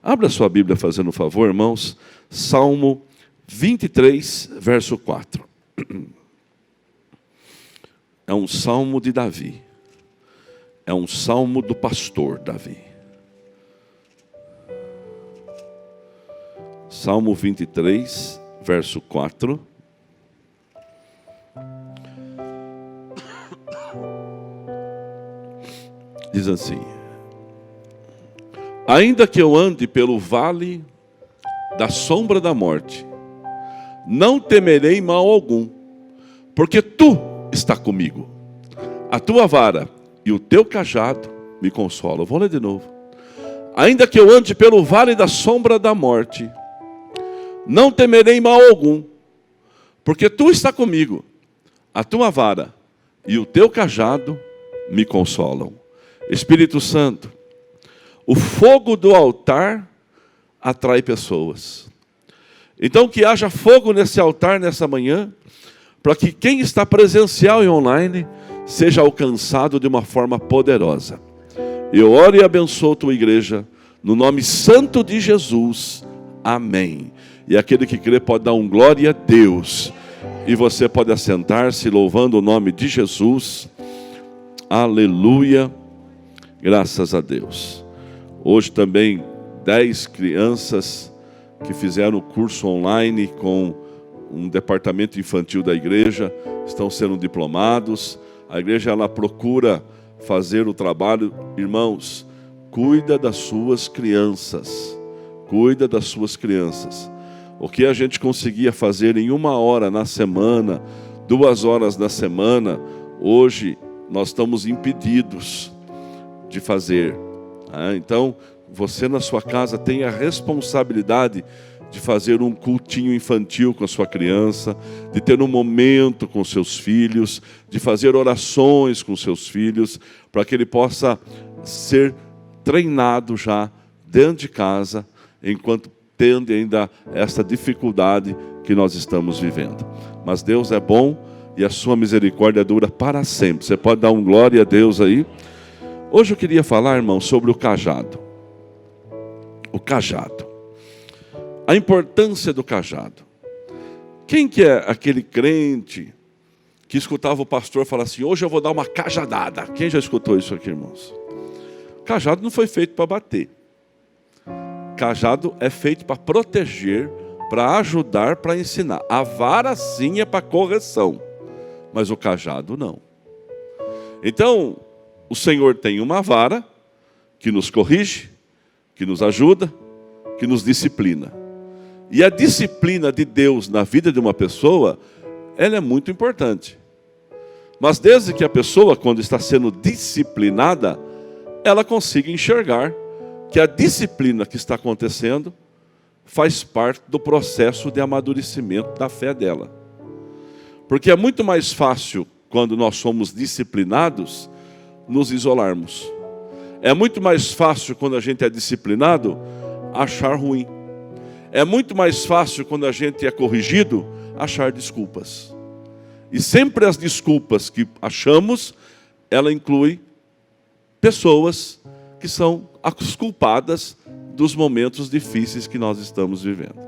Abra sua Bíblia fazendo um favor, irmãos. Salmo 23, verso 4. É um salmo de Davi. É um salmo do pastor Davi. Salmo 23, verso 4. Diz assim: ainda que eu ande pelo vale da sombra da morte, não temerei mal algum, porque tu está comigo. A tua vara e o teu cajado me consolam. Vou ler de novo. Ainda que eu ande pelo vale da sombra da morte, não temerei mal algum, porque tu está comigo. A tua vara e o teu cajado me consolam. Espírito Santo, o fogo do altar atrai pessoas. Então que haja fogo nesse altar nessa manhã, para que quem está presencial e online seja alcançado de uma forma poderosa. Eu oro e abençoo tua igreja, no nome santo de Jesus. Amém. E aquele que crê pode dar um glória a Deus. E você pode assentar-se louvando o nome de Jesus. Aleluia. Graças a Deus. Hoje também 10 crianças que fizeram o curso online com um departamento infantil da igreja estão sendo diplomados. A igreja ela procura fazer o trabalho. Irmãos, cuida das suas crianças. Cuida das suas crianças. O que a gente conseguia fazer em 1 hora na semana, 2 horas na semana, hoje nós estamos impedidos de fazer. Então, você na sua casa tem a responsabilidade de fazer um cultinho infantil com a sua criança, de ter um momento com seus filhos, de fazer orações com seus filhos, para que ele possa ser treinado já dentro de casa, enquanto tende ainda essa dificuldade que nós estamos vivendo. Mas Deus é bom e a sua misericórdia dura para sempre. Você pode dar um glória a Deus aí? Hoje eu queria falar, irmão, sobre o cajado. O cajado. A importância do cajado. Quem que é aquele crente que escutava o pastor falar assim: hoje eu vou dar uma cajadada? Quem já escutou isso aqui, irmãos? Cajado não foi feito para bater. Cajado é feito para proteger, para ajudar, para ensinar. A vara sim é para correção, mas o cajado não. Então, o Senhor tem uma vara que nos corrige, que nos ajuda, que nos disciplina. E a disciplina de Deus na vida de uma pessoa, ela é muito importante. Mas desde que a pessoa, quando está sendo disciplinada, ela consiga enxergar que a disciplina que está acontecendo faz parte do processo de amadurecimento da fé dela. Porque é muito mais fácil, quando nós somos disciplinados, nos isolarmos. É muito mais fácil, quando a gente é disciplinado, achar ruim. É muito mais fácil, quando a gente é corrigido, achar desculpas. E sempre as desculpas que achamos, ela inclui pessoas que são as culpadas dos momentos difíceis que nós estamos vivendo.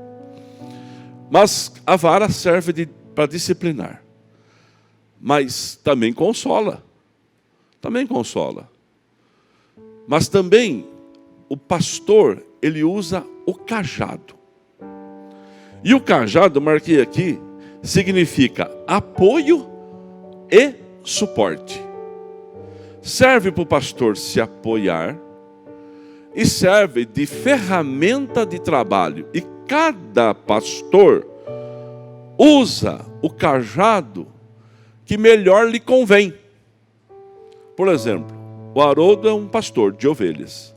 Mas a vara serve para disciplinar. Mas também consola. Também consola. Mas também o pastor, ele usa o cajado. E o cajado, marquei aqui, significa apoio e suporte. Serve para o pastor se apoiar e serve de ferramenta de trabalho. E cada pastor usa o cajado que melhor lhe convém. Por exemplo, o Haroldo é um pastor de ovelhas.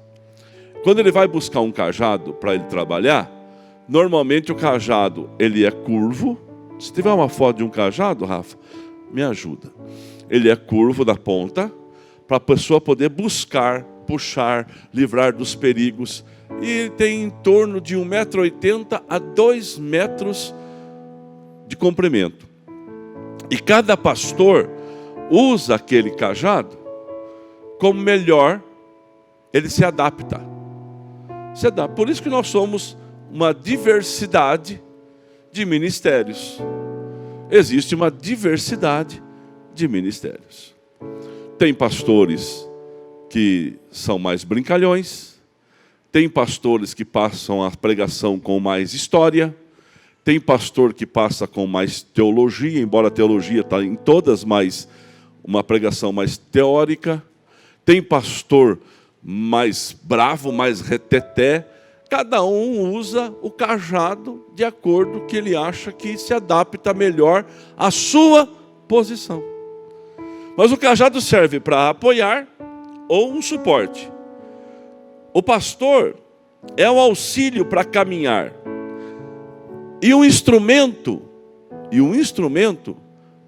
Quando ele vai buscar um cajado para ele trabalhar, normalmente o cajado ele é curvo. Se tiver uma foto de um cajado, Rafa, me ajuda. Ele é curvo da ponta, para a pessoa poder buscar, puxar, livrar dos perigos. E ele tem em torno de 1,80 m a 2 metros de comprimento. E cada pastor usa aquele cajado como melhor ele se adapta. se adapta. Por isso que nós somos uma diversidade de ministérios. Existe uma diversidade de ministérios. Tem pastores que são mais brincalhões, tem pastores que passam a pregação com mais história, tem pastor que passa com mais teologia, embora a teologia está em todas, mas uma pregação mais teórica. Tem pastor mais bravo, mais reteté. Cada um usa o cajado de acordo que ele acha que se adapta melhor à sua posição. Mas o cajado serve para apoiar ou um suporte. O pastor é um auxílio para caminhar. E um instrumento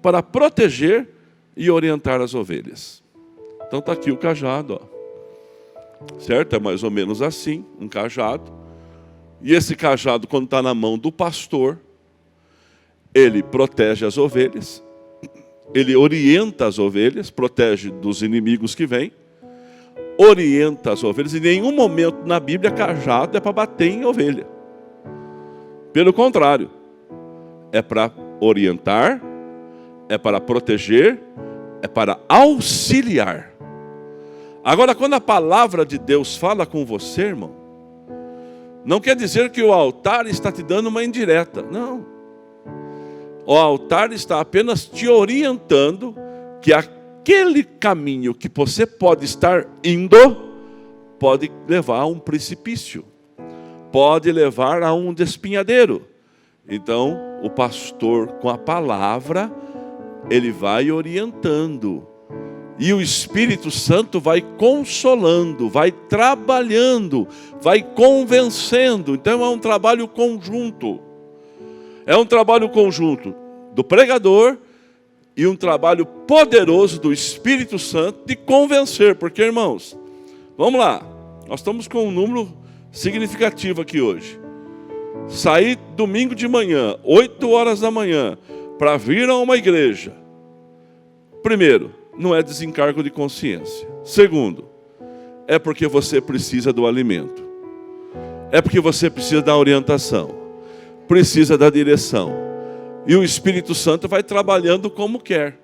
para proteger e orientar as ovelhas. Então está aqui o cajado, ó. Certo? É mais ou menos assim, um cajado. E esse cajado, quando está na mão do pastor, ele protege as ovelhas, ele orienta as ovelhas, protege dos inimigos que vêm, orienta as ovelhas. Em nenhum momento na Bíblia cajado é para bater em ovelha. Pelo contrário, é para orientar, é para proteger, é para auxiliar. Agora, quando a palavra de Deus fala com você, irmão, não quer dizer que o altar está te dando uma indireta. Não. O altar está apenas te orientando que aquele caminho que você pode estar indo pode levar a um precipício, pode levar a um despenhadeiro. Então, o pastor, com a palavra, ele vai orientando. E o Espírito Santo vai consolando, vai trabalhando, vai convencendo. Então é um trabalho conjunto. É um trabalho conjunto do pregador e um trabalho poderoso do Espírito Santo de convencer. Porque, irmãos, vamos lá. Nós estamos com um número significativo aqui hoje. Sair domingo de manhã, 8 horas da manhã, para vir a uma igreja. Primeiro, não é desencargo de consciência. Segundo, é porque você precisa do alimento. É porque você precisa da orientação. Precisa da direção. E o Espírito Santo vai trabalhando como quer.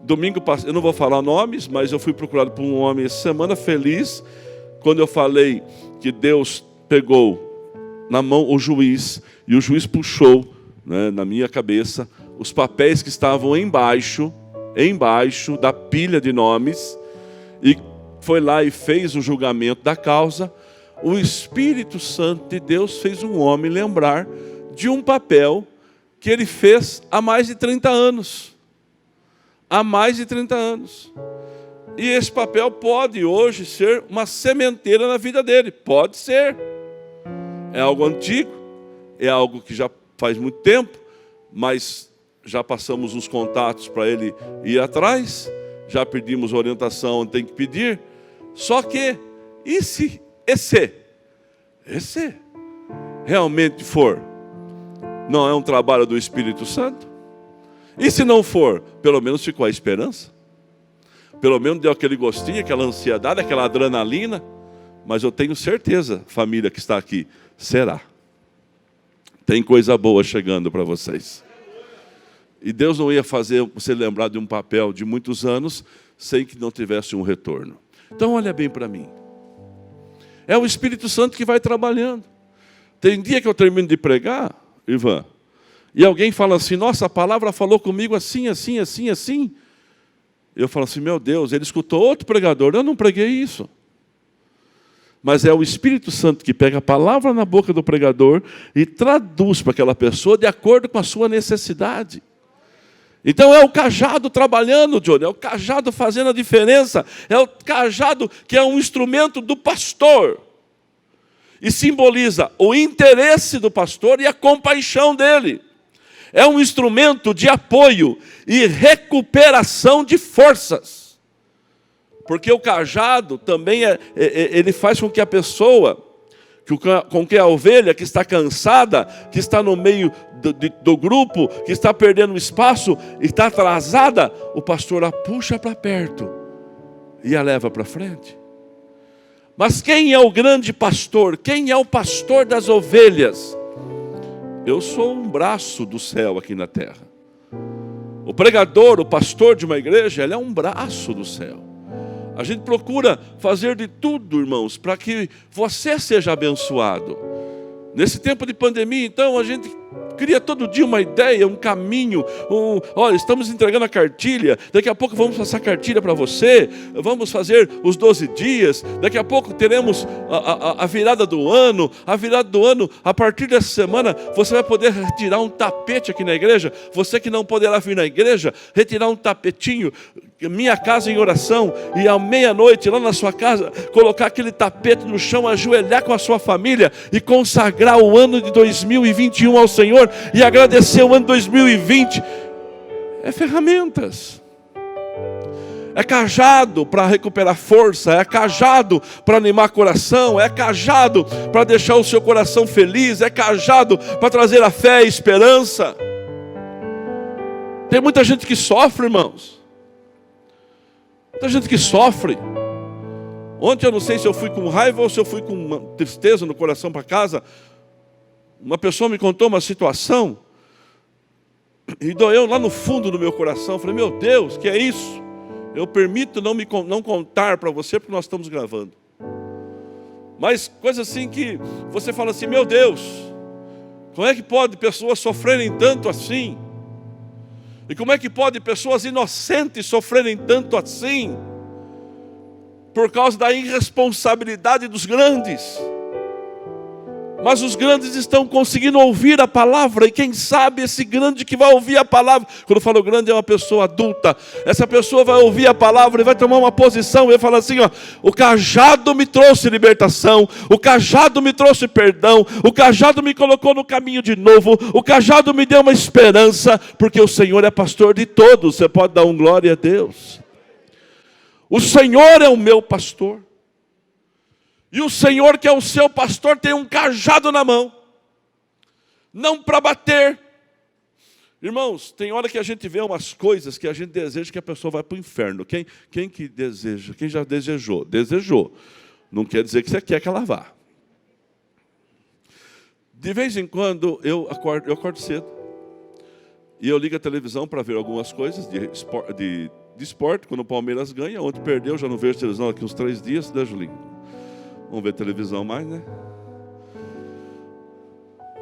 Domingo passado, eu não vou falar nomes, mas eu fui procurado por um homem essa semana feliz, quando eu falei que Deus pegou na mão o juiz, e o juiz puxou, né, na minha cabeça, os papéis que estavam embaixo da pilha de nomes, e foi lá e fez o julgamento da causa. O Espírito Santo de Deus fez um homem lembrar de um papel que ele fez há mais de 30 anos. Há mais de 30 anos. E esse papel pode hoje ser uma sementeira na vida dele. Pode ser. É algo antigo, é algo que já faz muito tempo, mas já passamos os contatos para ele ir atrás, já pedimos orientação onde tem que pedir. Só que, e se esse realmente for, não é um trabalho do Espírito Santo? E se não for, pelo menos ficou a esperança. Pelo menos deu aquele gostinho, aquela ansiedade, aquela adrenalina. Mas eu tenho certeza, família que está aqui, será. Tem coisa boa chegando para vocês. E Deus não ia fazer você lembrar de um papel de muitos anos sem que não tivesse um retorno. Então olha bem para mim. É o Espírito Santo que vai trabalhando. Tem dia que eu termino de pregar, Ivan, e alguém fala assim, nossa, a palavra falou comigo assim, assim, assim, assim. Eu falo assim, meu Deus, ele escutou outro pregador, eu não preguei isso. Mas é o Espírito Santo que pega a palavra na boca do pregador e traduz para aquela pessoa de acordo com a sua necessidade. Então é o cajado trabalhando, Johnny, é o cajado fazendo a diferença, é o cajado que é um instrumento do pastor. E simboliza o interesse do pastor e a compaixão dele. É um instrumento de apoio e recuperação de forças. Porque o cajado também ele faz com que a pessoa, com que a ovelha que está cansada, que está no meio do grupo, que está perdendo espaço e está atrasada, o pastor a puxa para perto e a leva para frente. Mas quem é o grande pastor? Quem é o pastor das ovelhas? Eu sou um braço do céu aqui na terra. O pregador, o pastor de uma igreja, ele é um braço do céu. A gente procura fazer de tudo, irmãos, para que você seja abençoado. Nesse tempo de pandemia, então, a gente cria todo dia uma ideia, um caminho. Olha, estamos entregando a cartilha, daqui a pouco vamos passar a cartilha para você, vamos fazer os 12 dias, daqui a pouco teremos a virada do ano. A virada do ano, a partir dessa semana, você vai poder retirar um tapete aqui na igreja. Você que não poderá vir na igreja, retirar um tapetinho, minha casa em oração, e à meia-noite lá na sua casa, colocar aquele tapete no chão, ajoelhar com a sua família e consagrar o ano de 2021 ao Senhor e agradecer o ano 2020. É ferramentas, é cajado para recuperar força, é cajado para animar coração, é cajado para deixar o seu coração feliz, é cajado para trazer a fé e a esperança. Tem muita gente que sofre, irmãos. Muita gente que sofre. Ontem eu não sei se eu fui com raiva ou se eu fui com uma tristeza no coração para casa. Uma pessoa me contou uma situação e doeu lá no fundo do meu coração. Eu falei, meu Deus, que é isso? Eu permito não contar para você porque nós estamos gravando. Mas coisa assim que você fala assim, meu Deus, como é que pode pessoas sofrerem tanto assim? E como é que pode pessoas inocentes sofrerem tanto assim? Por causa da irresponsabilidade dos grandes. Mas os grandes estão conseguindo ouvir a palavra. E quem sabe esse grande que vai ouvir a palavra. Quando eu falo grande é uma pessoa adulta. Essa pessoa vai ouvir a palavra e vai tomar uma posição. E vai falar assim, ó, o cajado me trouxe libertação. O cajado me trouxe perdão. O cajado me colocou no caminho de novo. O cajado me deu uma esperança. Porque o Senhor é pastor de todos. Você pode dar um glória a Deus. O Senhor é o meu pastor. E o Senhor, que é o seu pastor, tem um cajado na mão. Não para bater. Irmãos, tem hora que a gente vê umas coisas que a gente deseja que a pessoa vá para o inferno. Quem que deseja? Quem já desejou? Desejou. Não quer dizer que você quer que ela vá. De vez em quando eu acordo cedo. E eu ligo a televisão para ver algumas coisas de esporte. Quando o Palmeiras ganha, ontem perdeu, já não vejo televisão aqui uns 3 dias, né, Julinho? Vamos ver televisão mais, né?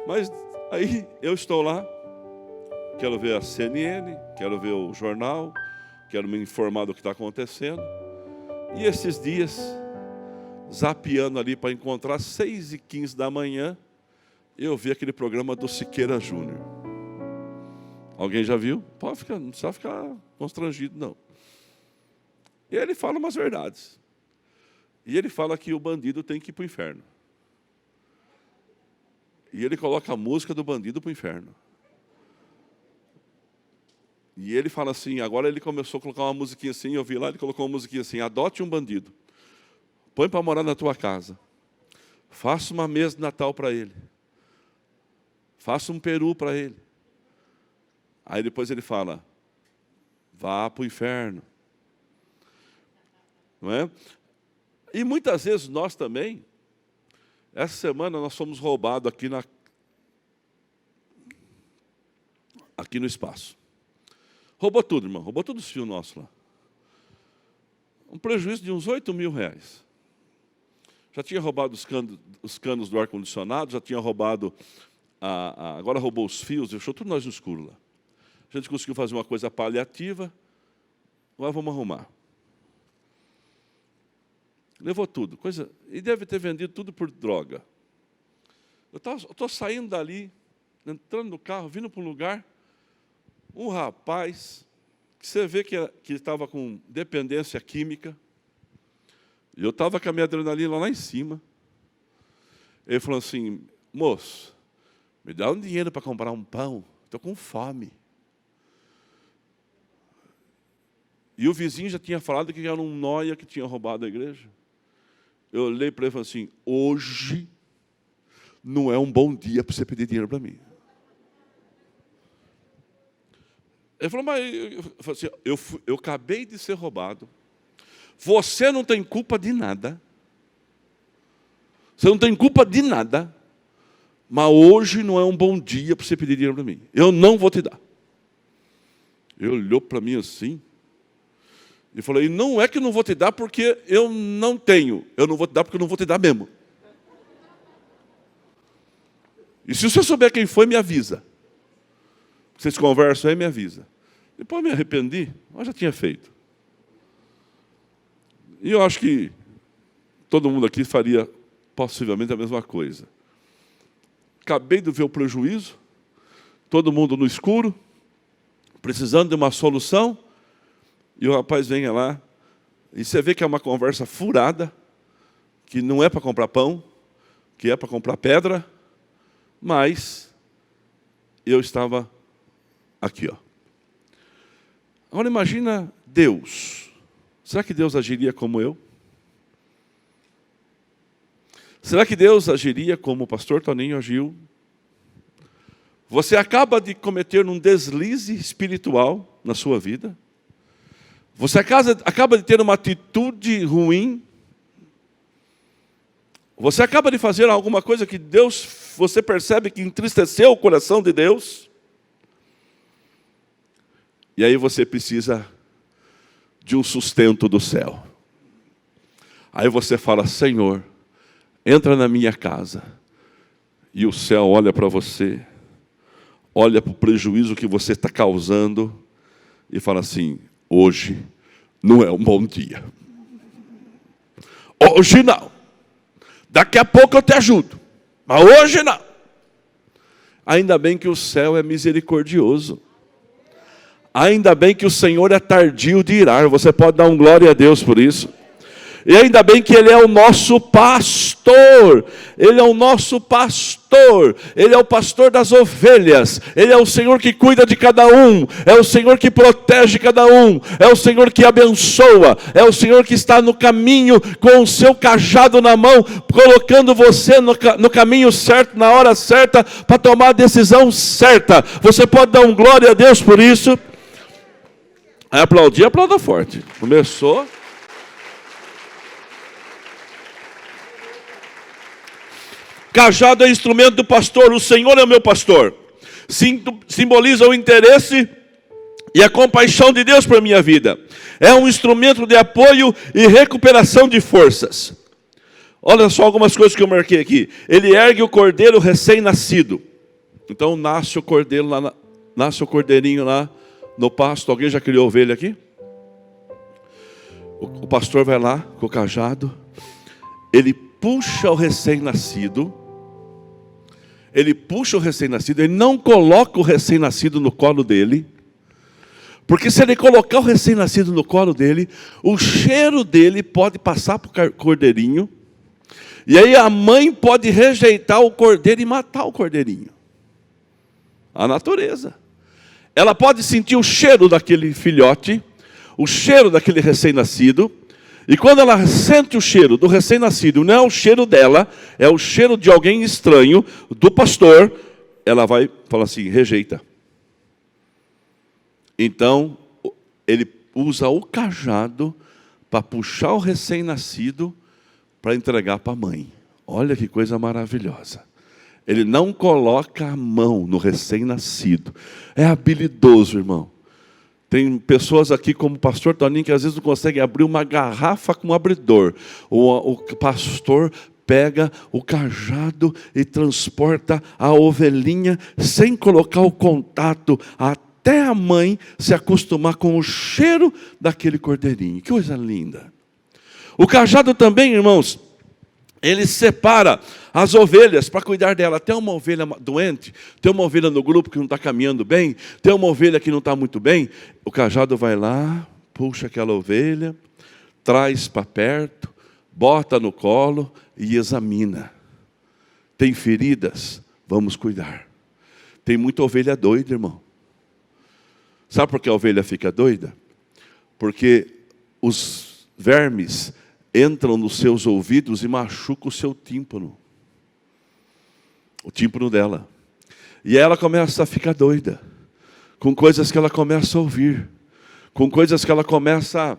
Mas aí eu estou lá, quero ver a CNN, quero ver o jornal, quero me informar do que está acontecendo. E esses dias, zapeando ali para encontrar 6h15 da manhã, eu vi aquele programa do Siqueira Júnior. Alguém já viu? Não precisa ficar constrangido, não. E ele fala umas verdades. E ele fala que o bandido tem que ir para o inferno. E ele coloca a música do bandido para o inferno. E ele fala assim, agora ele começou a colocar uma musiquinha assim, eu vi lá, ele colocou uma musiquinha assim, adote um bandido. Põe para morar na tua casa. Faça uma mesa de Natal para ele. Faça um peru para ele. Aí depois ele fala, vá para o inferno. Não é? E muitas vezes nós também, essa semana nós fomos roubados aqui no espaço. Roubou tudo, irmão, roubou todos os fios nossos lá. Um prejuízo de uns R$8.000. Já tinha roubado os canos do ar-condicionado, já tinha roubado, agora roubou os fios, deixou tudo nós no escuro lá. A gente conseguiu fazer uma coisa paliativa, agora vamos arrumar. Levou tudo, e deve ter vendido tudo por droga. Eu estou saindo dali, entrando no carro, vindo para um lugar, um rapaz, que você vê que estava com dependência química, e eu estava com a minha adrenalina lá em cima. Ele falou assim, moço, me dá um dinheiro para comprar um pão, estou com fome. E o vizinho já tinha falado que era um nóia que tinha roubado a igreja. Eu olhei para ele e falei assim, hoje não é um bom dia para você pedir dinheiro para mim. Ele falou, mas assim, eu acabei de ser roubado. Você não tem culpa de nada. Você não tem culpa de nada. Mas hoje não é um bom dia para você pedir dinheiro para mim. Eu não vou te dar. Ele olhou para mim assim. E falou, e não é que eu não vou te dar porque eu não tenho. Eu não vou te dar porque eu não vou te dar mesmo. E se você souber quem foi, me avisa. Vocês conversam aí, me avisa. Depois me arrependi, mas já tinha feito. E eu acho que todo mundo aqui faria possivelmente a mesma coisa. Acabei de ver o prejuízo, todo mundo no escuro, precisando de uma solução, e o rapaz vem lá, e você vê que é uma conversa furada, que não é para comprar pão, que é para comprar pedra, mas eu estava aqui, ó. Agora imagina Deus. Será que Deus agiria como eu? Será que Deus agiria como o pastor Toninho agiu? Você acaba de cometer um deslize espiritual na sua vida. Você acaba de ter uma atitude ruim. Você acaba de fazer alguma coisa que Deus, você percebe que entristeceu o coração de Deus. E aí você precisa de um sustento do céu. Aí você fala, Senhor, entra na minha casa. E o céu olha para você, olha para o prejuízo que você está causando e fala assim, hoje não é um bom dia. Hoje não. Daqui a pouco eu te ajudo. Mas hoje não. Ainda bem que o céu é misericordioso. Ainda bem que o Senhor é tardio de irar. Você pode dar um glória a Deus por isso. E ainda bem que Ele é o nosso pastor. Ele é o nosso pastor. Ele é o pastor das ovelhas. Ele é o Senhor que cuida de cada um. É o Senhor que protege cada um. É o Senhor que abençoa. É o Senhor que está no caminho com o seu cajado na mão, colocando você no caminho certo, na hora certa, para tomar a decisão certa. Você pode dar um glória a Deus por isso. Aí aplaudir, aplauda forte. Começou. Cajado é instrumento do pastor, o Senhor é o meu pastor. Simboliza o interesse e a compaixão de Deus para a minha vida. É um instrumento de apoio e recuperação de forças. Olha só algumas coisas que eu marquei aqui. Ele ergue o cordeiro recém-nascido. Então nasce o cordeiro lá, nasce o cordeirinho lá no pasto. Alguém já criou ovelha aqui? O pastor vai lá com o cajado. Ele puxa o recém-nascido. Ele puxa o recém-nascido. Ele não coloca o recém-nascido no colo dele. Porque se ele colocar o recém-nascido no colo dele, o cheiro dele pode passar para o cordeirinho. E aí a mãe pode rejeitar o cordeiro e matar o cordeirinho. A natureza. Ela pode sentir o cheiro daquele filhote, o cheiro daquele recém-nascido. E quando ela sente o cheiro do recém-nascido, não é o cheiro dela, é o cheiro de alguém estranho, do pastor, ela vai falar assim, rejeita. Então, ele usa o cajado para puxar o recém-nascido para entregar para a mãe. Olha que coisa maravilhosa. Ele não coloca a mão no recém-nascido. É habilidoso, irmão. Tem pessoas aqui como o pastor Toninho que às vezes não consegue abrir uma garrafa com um abridor. O pastor pega o cajado e transporta a ovelhinha sem colocar o contato até a mãe se acostumar com o cheiro daquele cordeirinho. Que coisa linda. O cajado também, irmãos, ele separa as ovelhas para cuidar dela. Tem uma ovelha doente, tem uma ovelha no grupo que não está caminhando bem, tem uma ovelha que não está muito bem. O cajado vai lá, puxa aquela ovelha, traz para perto, bota no colo e examina. Tem feridas? Vamos cuidar. Tem muita ovelha doida, irmão. Sabe por que a ovelha fica doida? Porque os vermes entram nos seus ouvidos e machucam o seu tímpano. O tímpano dela. E ela começa a ficar doida. Com coisas que ela começa a ouvir. Com coisas que ela começa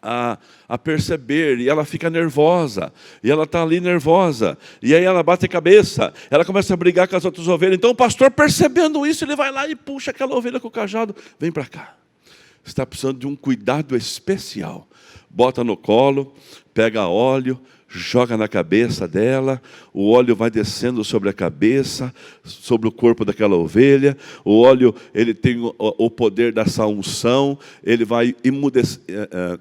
a perceber, e ela fica nervosa, e ela está ali nervosa, e aí ela bate a cabeça, ela começa a brigar com as outras ovelhas. Então o pastor, percebendo isso, ele vai lá e puxa aquela ovelha com o cajado, vem para cá. Está precisando de um cuidado especial. Bota no colo, pega óleo, joga na cabeça dela, o óleo vai descendo sobre a cabeça, sobre o corpo daquela ovelha. O óleo, ele tem o poder dessa unção, ele vai emudecer,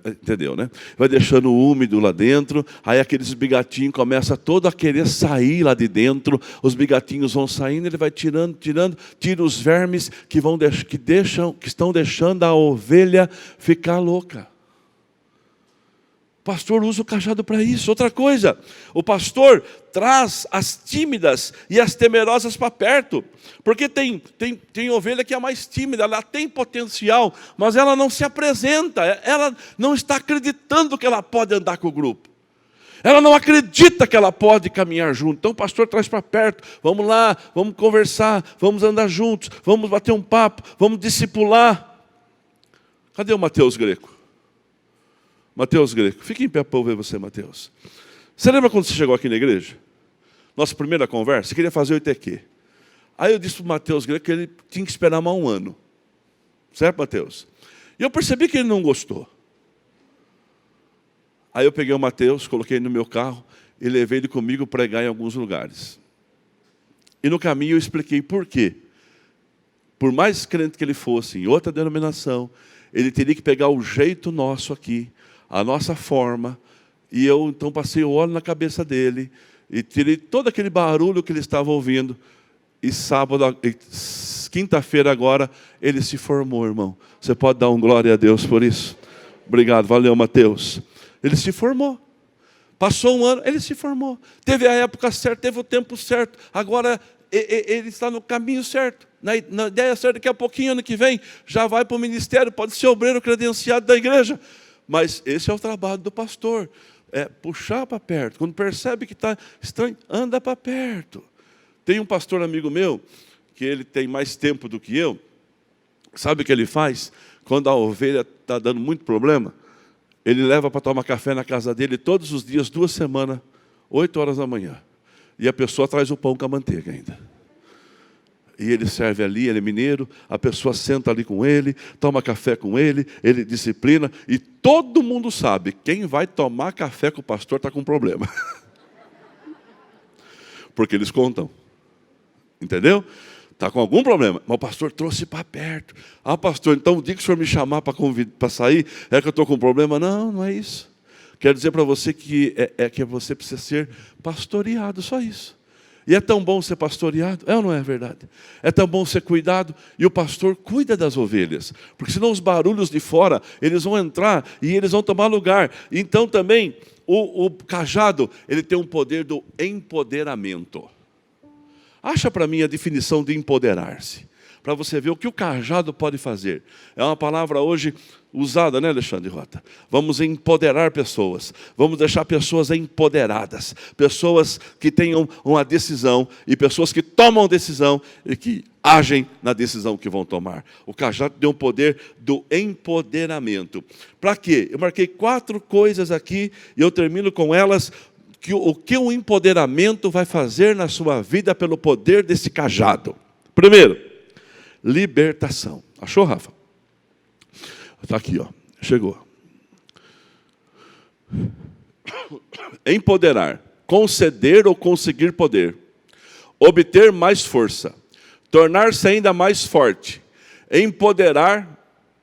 entendeu, né? Vai deixando úmido lá dentro, aí aqueles bigatinhos começam todo a querer sair lá de dentro, os bigatinhos vão saindo, ele vai tirando, tira os vermes que estão deixando a ovelha ficar louca. O pastor usa o cajado para isso. Outra coisa, o pastor traz as tímidas e as temerosas para perto. Porque tem ovelha que é mais tímida, ela tem potencial, mas ela não se apresenta, ela não está acreditando que ela pode andar com o grupo. Ela não acredita que ela pode caminhar junto. Então o pastor traz para perto. Vamos lá, vamos conversar, vamos andar juntos, vamos bater um papo, vamos discipular. Cadê o Mateus Greco? Mateus Greco, fique em pé para eu ver você, Mateus. Você lembra quando você chegou aqui na igreja? Nossa primeira conversa, você queria fazer o ITQ. Aí eu disse para o Mateus Greco que ele tinha que esperar mais um ano. Certo, Mateus? E eu percebi que ele não gostou. Aí eu peguei o Mateus, coloquei no meu carro e levei ele comigo pregar em alguns lugares. E no caminho eu expliquei por quê. Por mais crente que ele fosse em outra denominação, ele teria que pegar o jeito nosso aqui, a nossa forma, e eu então passei o óleo na cabeça dele, e tirei todo aquele barulho que ele estava ouvindo, e quinta-feira agora, ele se formou, irmão. Você pode dar um glória a Deus por isso? Obrigado, valeu, Mateus. Ele se formou. Passou um ano, ele se formou. Teve a época certa, teve o tempo certo, agora ele está no caminho certo. Na ideia certa, daqui a pouquinho, ano que vem, já vai para o ministério, pode ser obreiro credenciado da igreja. Mas esse é o trabalho do pastor, é puxar para perto. Quando percebe que está estranho, anda para perto. Tem um pastor amigo meu, que ele tem mais tempo do que eu, sabe o que ele faz? Quando a ovelha está dando muito problema, ele leva para tomar café na casa dele todos os dias, 2 semanas, 8 horas da manhã. E a pessoa traz o pão com a manteiga ainda. E ele serve ali, ele é mineiro, a pessoa senta ali com ele, toma café com ele, ele disciplina, e todo mundo sabe, quem vai tomar café com o pastor está com problema. Porque eles contam. Entendeu? Está com algum problema. Mas o pastor trouxe para perto. Ah, pastor, então o dia que o senhor me chamar para sair, é que eu estou com problema? Não, não é isso. Quero dizer para você que que você precisa ser pastoreado, só isso. E é tão bom ser pastoreado, é ou não é verdade? É tão bom ser cuidado, e o pastor cuida das ovelhas, porque senão os barulhos de fora, eles vão entrar e eles vão tomar lugar. Então também, o cajado, ele tem um poder do empoderamento. Acha para mim a definição de empoderar-se, para você ver o que o cajado pode fazer. É uma palavra hoje usada, né, Alexandre Rota? Vamos empoderar pessoas, vamos deixar pessoas empoderadas, pessoas que tenham uma decisão, e pessoas que tomam decisão e que agem na decisão que vão tomar. O cajado tem um poder do empoderamento. Para quê? Eu marquei 4 coisas aqui, e eu termino com elas, o que o empoderamento vai fazer na sua vida pelo poder desse cajado. Primeiro, libertação. Achou, Rafa? Está aqui, ó. Chegou. Empoderar. Conceder ou conseguir poder. Obter mais força. Tornar-se ainda mais forte. Empoderar.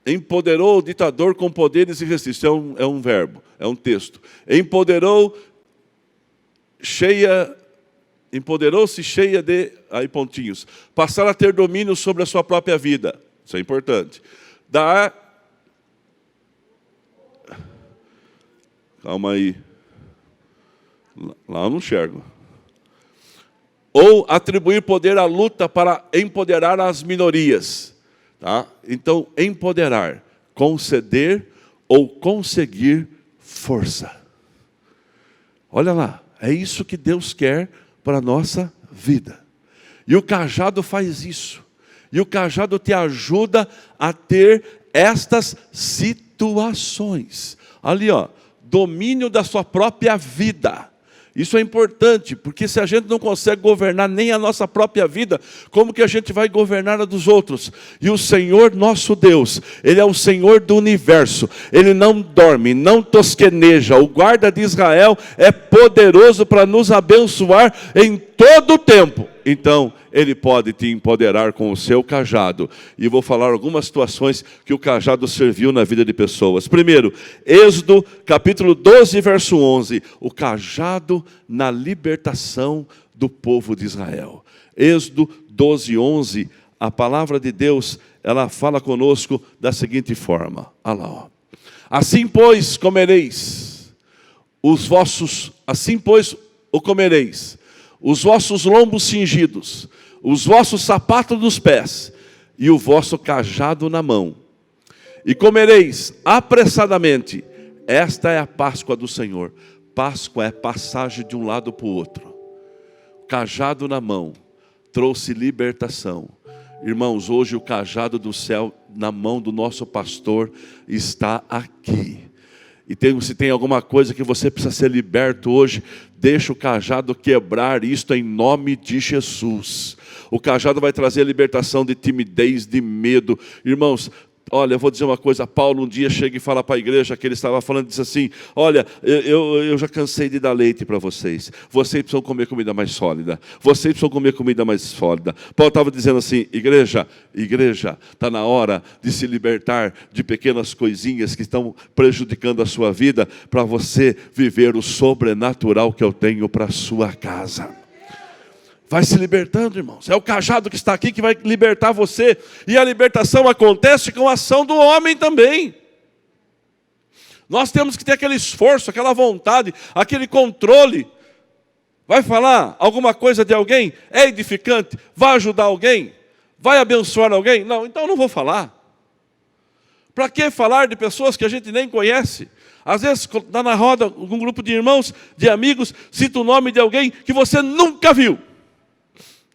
Empoderou o ditador com poderes irresistíveis. É um verbo, é um texto. Empoderou-se cheia de... Aí pontinhos. Passar a ter domínio sobre a sua própria vida. Isso é importante. Calma aí. Lá eu não enxergo. Ou atribuir poder à luta para empoderar as minorias. Tá? Então, empoderar. Conceder ou conseguir força. Olha lá. É isso que Deus quer para a nossa vida. E o cajado faz isso. E o cajado te ajuda a ter estas situações. Ali, ó, domínio da sua própria vida. Isso é importante, porque se a gente não consegue governar nem a nossa própria vida, como que a gente vai governar a dos outros? E o Senhor nosso Deus, Ele é o Senhor do universo. Ele não dorme, não tosqueneja. O guarda de Israel é poderoso para nos abençoar em todo o tempo. Então, Ele pode te empoderar com o seu cajado. E vou falar algumas situações que o cajado serviu na vida de pessoas. Primeiro, Êxodo, capítulo 12, verso 11. O cajado na libertação do povo de Israel. Êxodo 12, 11. A palavra de Deus, ela fala conosco da seguinte forma. Olha lá, ó. Assim, pois, comereis assim, pois, o comereis. Os vossos lombos cingidos, os vossos sapatos dos pés, e o vosso cajado na mão. E comereis apressadamente. Esta é a Páscoa do Senhor. Páscoa é passagem de um lado para o outro. Cajado na mão, trouxe libertação. Irmãos, hoje o cajado do céu na mão do nosso pastor está aqui. E se tem alguma coisa que você precisa ser liberto hoje, deixa o cajado quebrar isto em nome de Jesus. O cajado vai trazer a libertação de timidez, de medo. Irmãos, olha, eu vou dizer uma coisa. Paulo um dia chega e fala para a igreja que ele estava falando, disse assim: olha, eu já cansei de dar leite para vocês. Vocês precisam comer comida mais sólida. Vocês precisam comer comida mais sólida. Paulo estava dizendo assim: igreja, está na hora de se libertar de pequenas coisinhas que estão prejudicando a sua vida, para você viver o sobrenatural que eu tenho para a sua casa. Vai se libertando, irmãos. É o cajado que está aqui que vai libertar você. E a libertação acontece com a ação do homem também. Nós temos que ter aquele esforço, aquela vontade, aquele controle. Vai falar alguma coisa de alguém? É edificante? Vai ajudar alguém? Vai abençoar alguém? Não, então eu não vou falar. Para que falar de pessoas que a gente nem conhece? Às vezes está na roda um grupo de irmãos, de amigos, cita o nome de alguém que você nunca viu.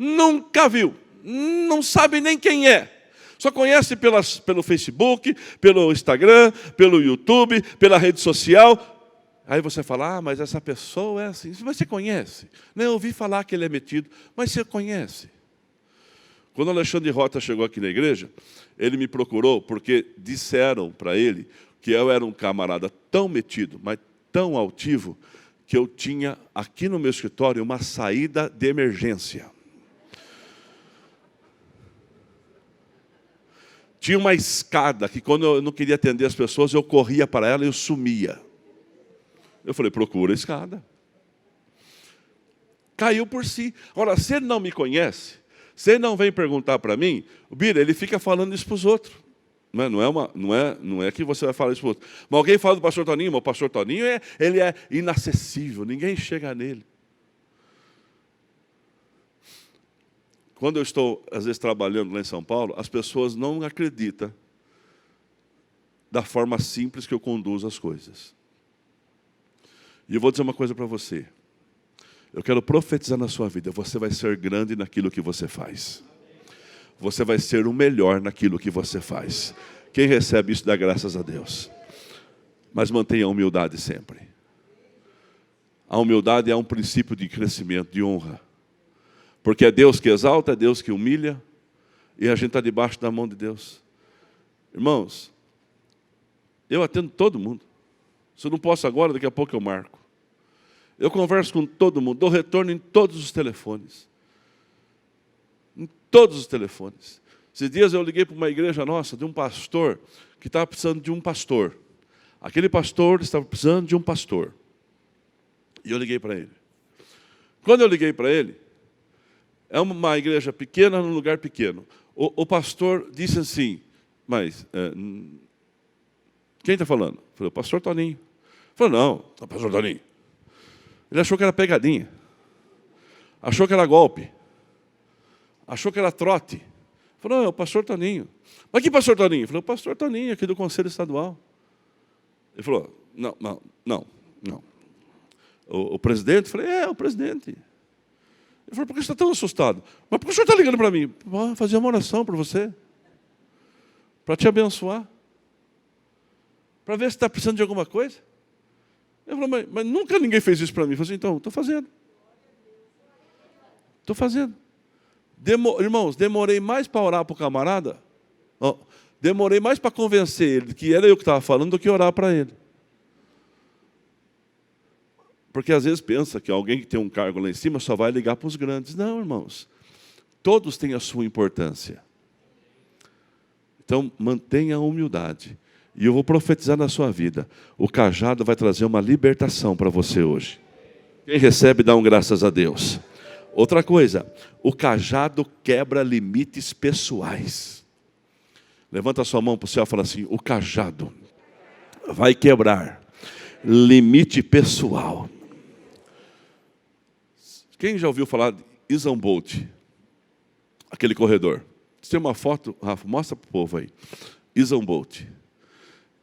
Nunca viu, não sabe nem quem é. Só conhece pelo Facebook, pelo Instagram, pelo YouTube, pela rede social. Aí você fala: mas essa pessoa é assim. Mas você conhece? Não, eu ouvi falar que ele é metido, mas você conhece. Quando o Alexandre Rota chegou aqui na igreja, ele me procurou porque disseram para ele que eu era um camarada tão metido, mas tão altivo, que eu tinha aqui no meu escritório uma saída de emergência. Tinha uma escada que, quando eu não queria atender as pessoas, eu corria para ela e eu sumia. Eu falei: procura a escada. Caiu por si. Agora, se ele não me conhece, se ele não vem perguntar para mim, o Bira, ele fica falando isso para os outros. Não é que você vai falar isso para os outros. Mas alguém fala do pastor Toninho, mas o pastor Toninho ele é inacessível, ninguém chega nele. Quando eu estou, às vezes, trabalhando lá em São Paulo, as pessoas não acreditam da forma simples que eu conduzo as coisas. E eu vou dizer uma coisa para você. Eu quero profetizar na sua vida. Você vai ser grande naquilo que você faz. Você vai ser o melhor naquilo que você faz. Quem recebe isso, dá graças a Deus. Mas mantenha a humildade sempre. A humildade é um princípio de crescimento, de honra. Porque é Deus que exalta, é Deus que humilha, e a gente está debaixo da mão de Deus. Irmãos, eu atendo todo mundo. Se eu não posso agora, daqui a pouco eu marco. Eu converso com todo mundo, dou retorno em todos os telefones. Em todos os telefones. Esses dias eu liguei para uma igreja nossa, de um pastor, que estava precisando de um pastor. Aquele pastor estava precisando de um pastor. E eu liguei para ele. Quando eu liguei para ele, é uma igreja pequena num lugar pequeno. O pastor disse assim: mas quem está falando? Eu falei: o pastor Toninho. Ele falou: não, o pastor Toninho. Ele achou que era pegadinha. Achou que era golpe. Achou que era trote. Ele falou: não, é o pastor Toninho. Mas que pastor Toninho? Eu falei: o pastor Toninho, aqui do Conselho Estadual. Ele falou: não. O presidente? Eu falei: é, o presidente. Ele falou: por que você está tão assustado? Mas por que o senhor está ligando para mim? Para fazer uma oração para você. Para te abençoar. para ver se está precisando de alguma coisa. Eu falei, mas nunca ninguém fez isso para mim. Eu falei assim, então, estou fazendo. Estou fazendo. Irmãos, demorei mais para orar para o camarada, demorei mais para convencer ele que era eu que estava falando do que orar para ele. Porque às vezes pensa que alguém que tem um cargo lá em cima só vai ligar para os grandes. Não, irmãos. Todos têm a sua importância. Então, mantenha a humildade. E eu vou profetizar na sua vida. O cajado vai trazer uma libertação para você hoje. Quem recebe, dá graças a Deus. Outra coisa, o cajado quebra limites pessoais. Levanta a sua mão para o céu e fala assim, o cajado vai quebrar limite pessoal. Quem já ouviu falar de Usain Bolt? Aquele corredor. Você tem uma foto, Rafa, mostra para o povo aí. Usain Bolt.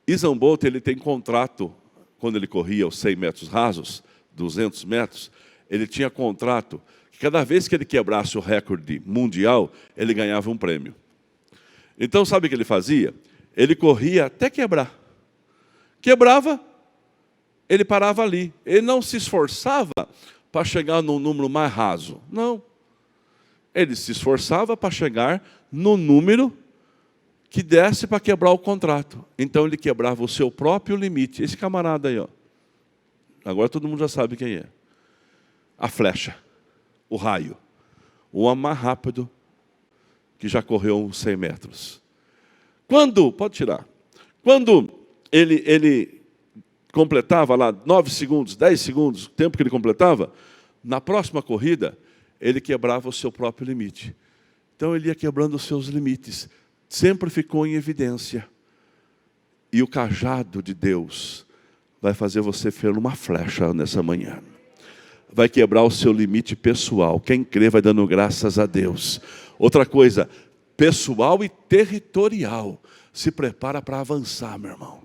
Usain Bolt, ele tem contrato, quando ele corria os 100 metros rasos, 200 metros, ele tinha contrato, que cada vez que ele quebrasse o recorde mundial, ele ganhava um prêmio. Então, sabe o que ele fazia? Ele corria até quebrar. Quebrava, ele parava ali. Ele não se esforçava para chegar num número mais raso. Não. Ele se esforçava para chegar no número que desse para quebrar o contrato. Então ele quebrava o seu próprio limite. Esse camarada aí, ó. Agora todo mundo já sabe quem é. A flecha, o raio, o homem mais rápido que já correu uns 100 metros. Pode tirar. Quando ele completava lá 9 segundos, 10 segundos, o tempo que ele completava, na próxima corrida, ele quebrava o seu próprio limite. Então ele ia quebrando os seus limites. Sempre ficou em evidência. E o cajado de Deus vai fazer você ser uma flecha nessa manhã. Vai quebrar o seu limite pessoal. Quem crê vai dando graças a Deus. Outra coisa, pessoal e territorial. Se prepara para avançar, meu irmão.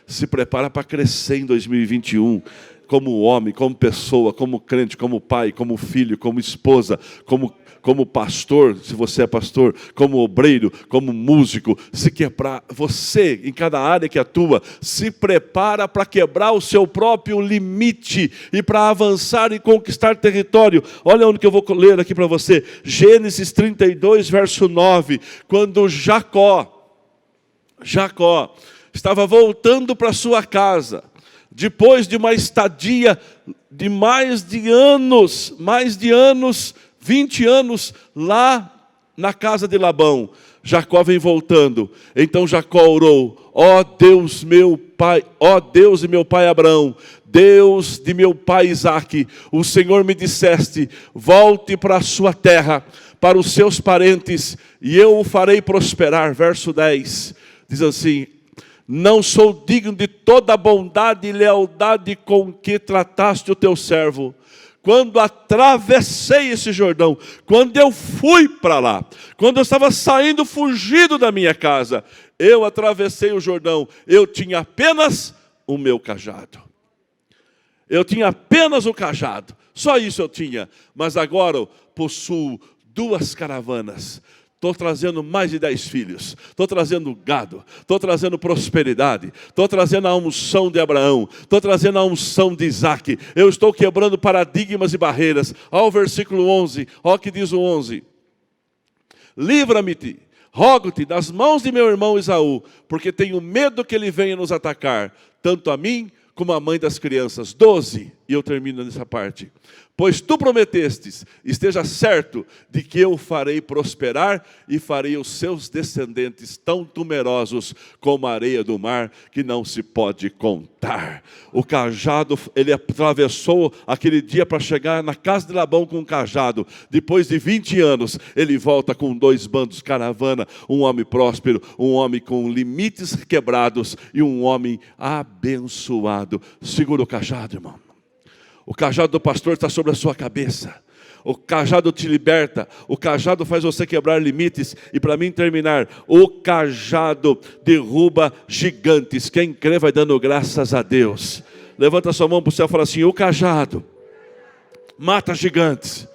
Se prepara para crescer em 2021. Como homem, como pessoa, como crente, como pai, como filho, como esposa, como pastor, se você é pastor, como obreiro, como músico, se quebrar, você, em cada área que atua, se prepara para quebrar o seu próprio limite e para avançar e conquistar território. Olha onde que eu vou ler aqui para você, Gênesis 32, verso 9, quando Jacó estava voltando para sua casa, depois de uma estadia de mais de anos, 20 anos, lá na casa de Labão, Jacó vem voltando. Então Jacó orou, ó Deus meu pai, ó Deus de meu pai Abraão, Deus de meu pai Isaque, o Senhor me disseste, volte para a sua terra, para os seus parentes, e eu o farei prosperar. Verso 10, diz assim, não sou digno de toda a bondade e lealdade com que trataste o teu servo. Quando atravessei esse Jordão, quando eu fui para lá, quando eu estava saindo fugido da minha casa, eu atravessei o Jordão, eu tinha apenas o meu cajado. Eu tinha apenas o cajado, só isso eu tinha. Mas agora eu possuo 2 caravanas. Estou trazendo mais de 10 filhos, estou trazendo gado, estou trazendo prosperidade, estou trazendo a unção de Abraão, estou trazendo a unção de Isaque, eu estou quebrando paradigmas e barreiras. Olha o versículo 11, olha o que diz o 11. Livra-me, rogo-te das mãos de meu irmão Esaú, porque tenho medo que ele venha nos atacar, tanto a mim como a mãe das crianças. 12, e eu termino nessa parte. Pois tu prometestes, esteja certo de que eu farei prosperar e farei os seus descendentes tão numerosos como a areia do mar, que não se pode contar. O cajado, ele atravessou aquele dia para chegar na casa de Labão com um cajado. Depois de 20 anos, ele volta com 2 bandos caravana, um homem próspero, um homem com limites quebrados e um homem abençoado. Segura o cajado, irmão. O cajado do pastor está sobre a sua cabeça. O cajado te liberta. O cajado faz você quebrar limites. E para mim terminar, o cajado derruba gigantes. Quem crê vai dando graças a Deus. Levanta sua mão para o céu e fala assim, o cajado mata gigantes.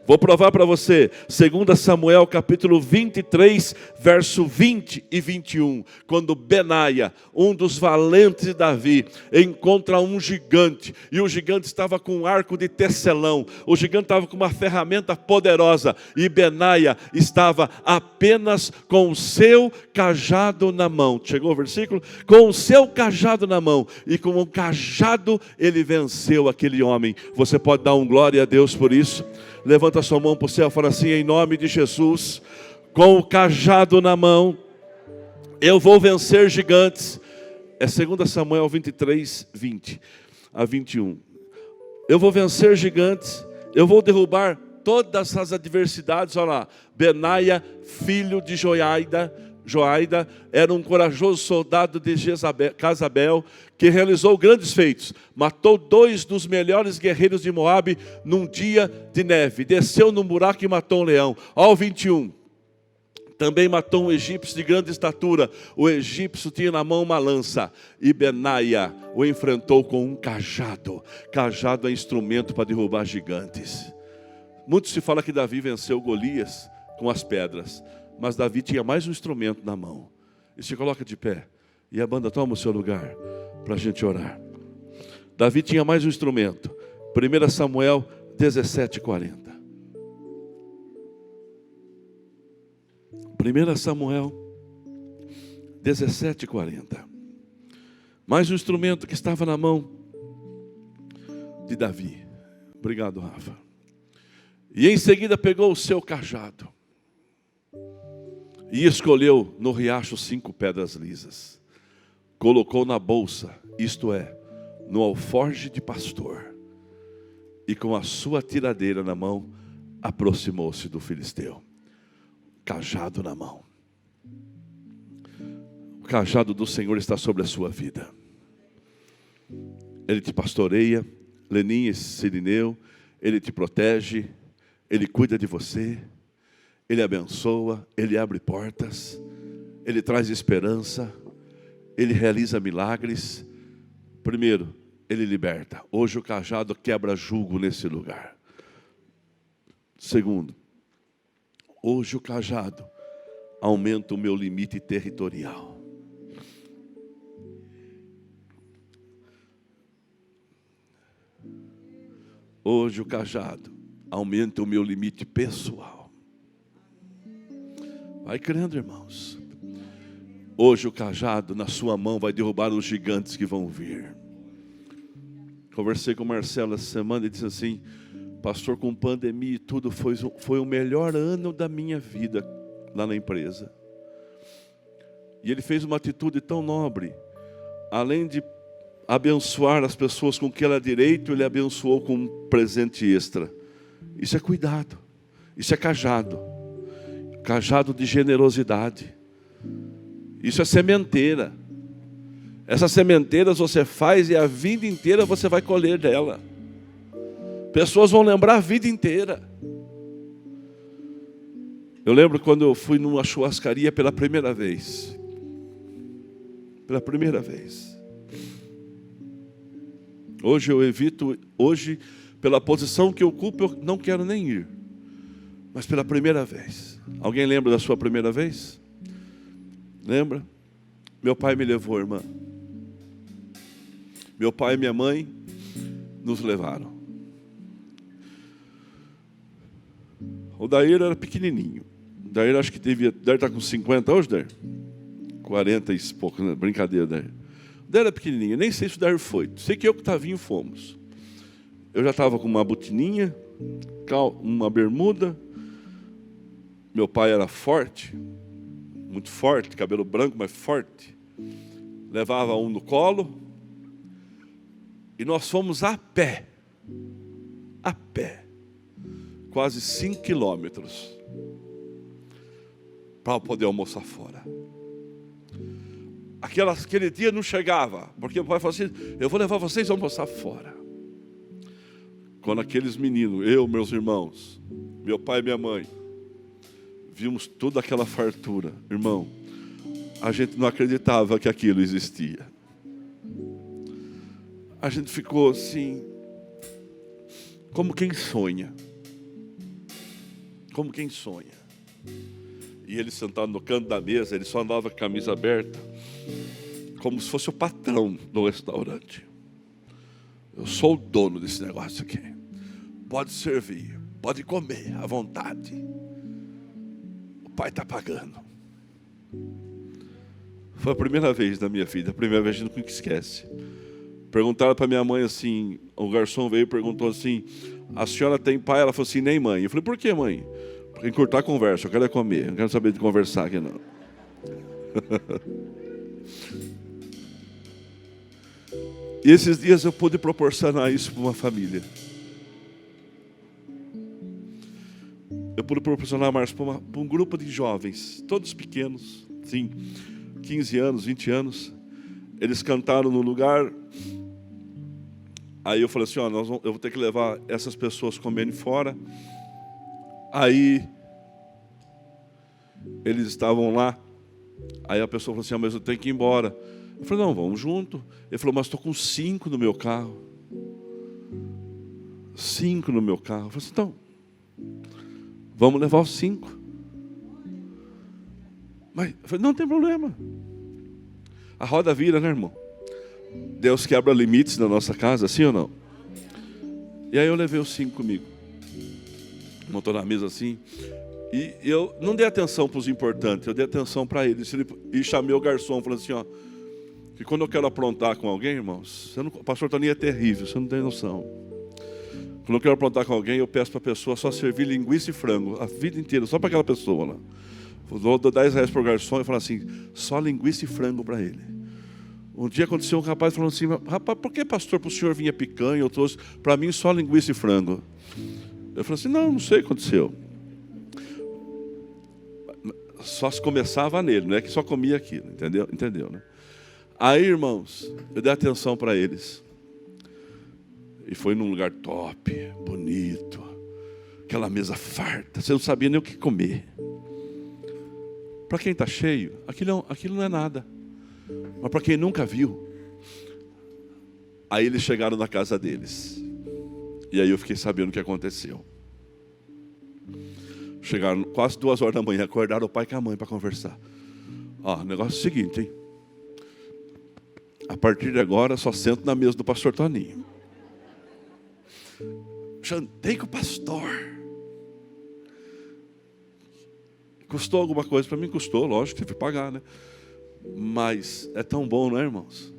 Vou provar para você, 2 Samuel capítulo 23, verso 20 e 21. Quando Benaia, um dos valentes de Davi, encontra um gigante. E o gigante estava com um arco de tecelão. O gigante estava com uma ferramenta poderosa. E Benaia estava apenas com o seu cajado na mão. Chegou o versículo? Com o seu cajado na mão. E com o cajado ele venceu aquele homem. Você pode dar um glória a Deus por isso? Levanta sua mão para o céu e fala assim: em nome de Jesus, com o cajado na mão, eu vou vencer gigantes. É 2 Samuel 23, 20 a 21. Eu vou vencer gigantes, eu vou derrubar todas as adversidades. Olha lá, Benaia, filho de Joiada, era um corajoso soldado de Casabel, que realizou grandes feitos. Matou 2 dos melhores guerreiros de Moabe num dia de neve. Desceu no buraco e matou um leão. Ó, o 21. Também matou um egípcio de grande estatura. O egípcio tinha na mão uma lança. E Benaia o enfrentou com um cajado. Cajado é instrumento para derrubar gigantes. Muito se fala que Davi venceu Golias com as pedras. Mas Davi tinha mais um instrumento na mão. E se coloca de pé. E a banda toma o seu lugar para a gente orar. Davi tinha mais um instrumento. 1 Samuel 17, 40. 1 Samuel 17, 40. Mais um instrumento que estava na mão de Davi. Obrigado, Rafa. E em seguida pegou o seu cajado. E escolheu no riacho 5 pedras lisas. Colocou na bolsa, isto é, no alforje de pastor. E com a sua tiradeira na mão, aproximou-se do filisteu. Cajado na mão. O cajado do Senhor está sobre a sua vida. Ele te pastoreia, Leninha e Sirineu. Ele te protege, Ele cuida de você. Ele abençoa, Ele abre portas, Ele traz esperança, Ele realiza milagres. Primeiro, Ele liberta. Hoje o cajado quebra jugo nesse lugar. Segundo, hoje o cajado aumenta o meu limite territorial. Hoje o cajado aumenta o meu limite pessoal. Vai crendo, irmãos. Hoje o cajado na sua mão vai derrubar os gigantes que vão vir. Conversei com o Marcelo essa semana e disse assim: pastor, com pandemia e tudo, foi o melhor ano da minha vida lá na empresa. E ele fez uma atitude tão nobre. Além de abençoar as pessoas com o que era direito, ele abençoou com um presente extra. Isso é cuidado. Isso é cajado. Cajado de generosidade. Isso é sementeira. Essas sementeiras você faz e a vida inteira você vai colher dela. Pessoas vão lembrar a vida inteira. Eu lembro quando eu fui numa churrascaria pela primeira vez. Pela primeira vez. Hoje eu evito, pela posição que eu ocupo, eu não quero nem ir. Mas pela primeira vez. Alguém lembra da sua primeira vez? Lembra? Meu pai me levou, irmã. Meu pai e minha mãe nos levaram. O Daíra era pequenininho. O Daíra acho que devia estar com 50 hoje, Daíra? 40 e pouco, né? Brincadeira, Daíra. O Daíra era pequenininho, nem sei se o Daíra foi. Sei que eu e o Tavinho fomos. Eu já estava com uma botininha, uma bermuda. Meu pai era forte, muito forte, cabelo branco, mas forte. Levava um no colo. E nós fomos a pé. A pé. Quase 5 quilômetros. Para poder almoçar fora. Aquele dia não chegava. Porque o pai falou assim: eu vou levar vocês a almoçar fora. Quando aqueles meninos, eu, meus irmãos, meu pai e minha mãe, vimos toda aquela fartura, irmão, a gente não acreditava que aquilo existia. A gente ficou assim, como quem sonha. como quem sonha. E ele sentado no canto da mesa, ele só andava com a camisa aberta, como se fosse o patrão do restaurante. Eu sou o dono desse negócio aqui. Pode servir, pode comer à vontade. O pai está pagando. Foi a primeira vez na minha vida, a primeira vez, nunca esquece. Perguntaram para minha mãe assim, o garçom veio e perguntou assim, a senhora tem pai? Ela falou assim, nem mãe. Eu falei, por que, mãe? Porque encurtar a conversa, eu quero é comer, não quero saber de conversar aqui não. E esses dias eu pude proporcionar isso para uma família. Eu pude proporcionar, Márcio, para um grupo de jovens, todos pequenos, sim, 15 anos, 20 anos. Eles cantaram no lugar. Aí eu falei assim, eu vou ter que levar essas pessoas comendo fora. Aí eles estavam lá. Aí a pessoa falou assim, mas eu tenho que ir embora. Eu falei, não, vamos junto. Ele falou, mas estou com 5 no meu carro. 5 no meu carro. Eu falei assim, então, vamos levar os 5. Mas eu falei, não tem problema. A roda vira, né, irmão? Deus quebra limites na nossa casa, sim ou não? E aí eu levei os 5 comigo. Montou na mesa assim. E eu não dei atenção para os importantes, eu dei atenção para eles. E chamei o garçom, falando assim, que quando eu quero aprontar com alguém, irmãos, o pastor Toninho é terrível, você não tem noção. Quando eu quero aprontar com alguém, eu peço para a pessoa só servir linguiça e frango, a vida inteira, só para aquela pessoa lá. Vou dar 10 reais para o garçom e falar assim, só linguiça e frango para ele. Um dia aconteceu um rapaz falando assim, rapaz, por que, pastor, para o senhor vinha picanha, eu trouxe para mim só linguiça e frango? Eu falei assim, não sei o que aconteceu. Só se começava nele, não é que só comia aquilo, entendeu, né? Aí, irmãos, eu dei atenção para eles. E foi num lugar top, bonito, aquela mesa farta, você não sabia nem o que comer. Para quem está cheio, aquilo não é nada. Mas para quem nunca viu, aí eles chegaram na casa deles. E aí eu fiquei sabendo o que aconteceu. Chegaram quase 2 horas da manhã, acordaram o pai com a mãe para conversar. O negócio é o seguinte, hein? A partir de agora, só sento na mesa do pastor Toninho. Jantei com o pastor. Custou alguma coisa? Para mim custou, lógico, tive que pagar, né? Mas é tão bom, não é, irmãos?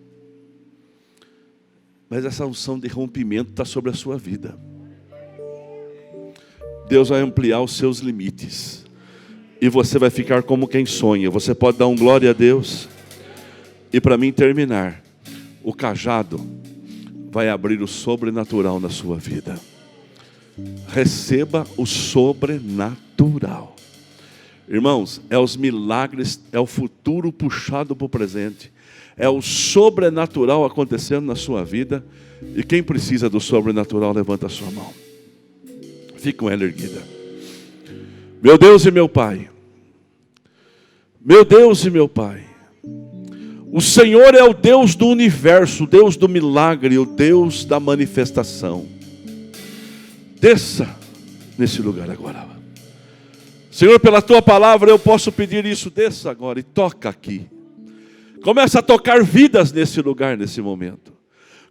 Mas essa unção de rompimento está sobre a sua vida. Deus vai ampliar os seus limites. E você vai ficar como quem sonha. Você pode dar um glória a Deus. E para mim terminar, o cajado vai abrir o sobrenatural na sua vida. Receba o sobrenatural. Irmãos, é os milagres, é o futuro puxado para o presente. É o sobrenatural acontecendo na sua vida. E quem precisa do sobrenatural, levanta a sua mão. Fique com ela erguida. Meu Deus e meu Pai. Meu Deus e meu Pai. O Senhor é o Deus do universo, o Deus do milagre, o Deus da manifestação. Desça nesse lugar agora. Senhor, pela Tua palavra eu posso pedir isso, desça agora e toca aqui. Começa a tocar vidas nesse lugar, nesse momento.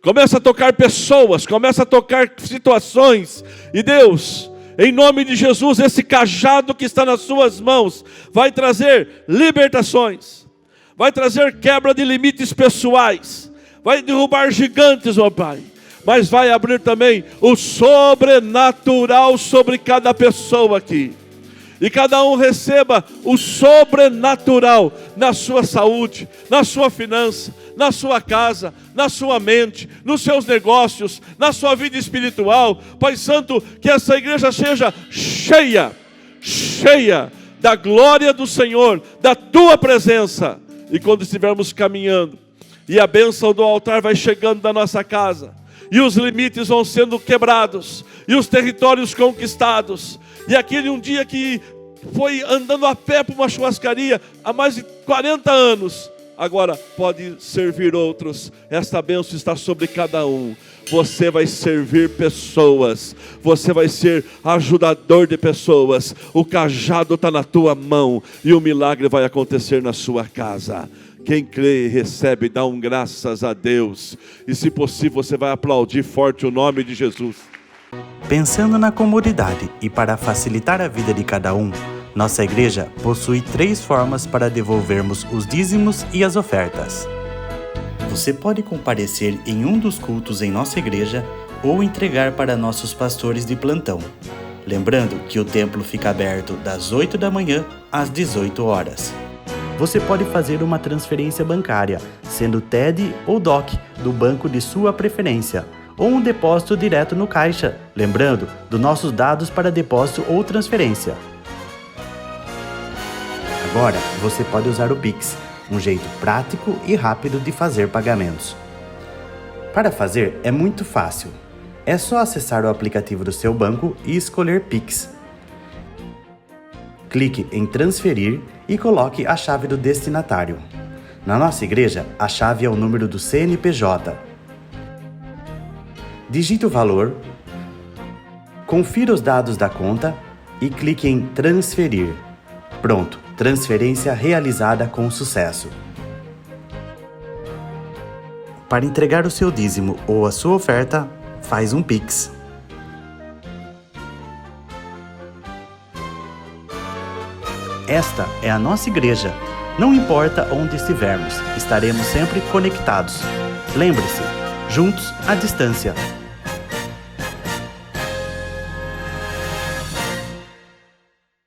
Começa a tocar pessoas, começa a tocar situações. E Deus, em nome de Jesus, esse cajado que está nas suas mãos vai trazer libertações, vai trazer quebra de limites pessoais, vai derrubar gigantes, ó Pai, mas vai abrir também o sobrenatural sobre cada pessoa aqui. E cada um receba o sobrenatural na sua saúde, na sua finança, na sua casa, na sua mente, nos seus negócios, na sua vida espiritual. Pai Santo, que essa igreja seja cheia da glória do Senhor, da Tua presença. E quando estivermos caminhando, e a bênção do altar vai chegando da nossa casa, e os limites vão sendo quebrados, e os territórios conquistados, e aquele um dia que foi andando a pé para uma churrascaria há mais de 40 anos, agora pode servir outros. Esta bênção está sobre cada um. Você vai servir pessoas, você vai ser ajudador de pessoas. O cajado está na tua mão e o milagre vai acontecer na sua casa. Quem crê e recebe, dá graças a Deus. E se possível, você vai aplaudir forte o nome de Jesus. Pensando na comunidade e para facilitar a vida de cada um, nossa igreja possui 3 formas para devolvermos os dízimos e as ofertas. Você pode comparecer em um dos cultos em nossa igreja ou entregar para nossos pastores de plantão. Lembrando que o templo fica aberto das 8 da manhã às 18 horas. Você pode fazer uma transferência bancária, sendo TED ou DOC, do banco de sua preferência, ou um depósito direto no caixa, lembrando dos nossos dados para depósito ou transferência. Agora, você pode usar o Pix, um jeito prático e rápido de fazer pagamentos. Para fazer, é muito fácil. É só acessar o aplicativo do seu banco e escolher Pix. Clique em transferir e coloque a chave do destinatário. Na nossa igreja, a chave é o número do CNPJ. Digite o valor, confira os dados da conta e clique em transferir. Pronto, transferência realizada com sucesso. Para entregar o seu dízimo ou a sua oferta, faz um Pix. Esta é a nossa igreja. Não importa onde estivermos, estaremos sempre conectados. Lembre-se, juntos à distância.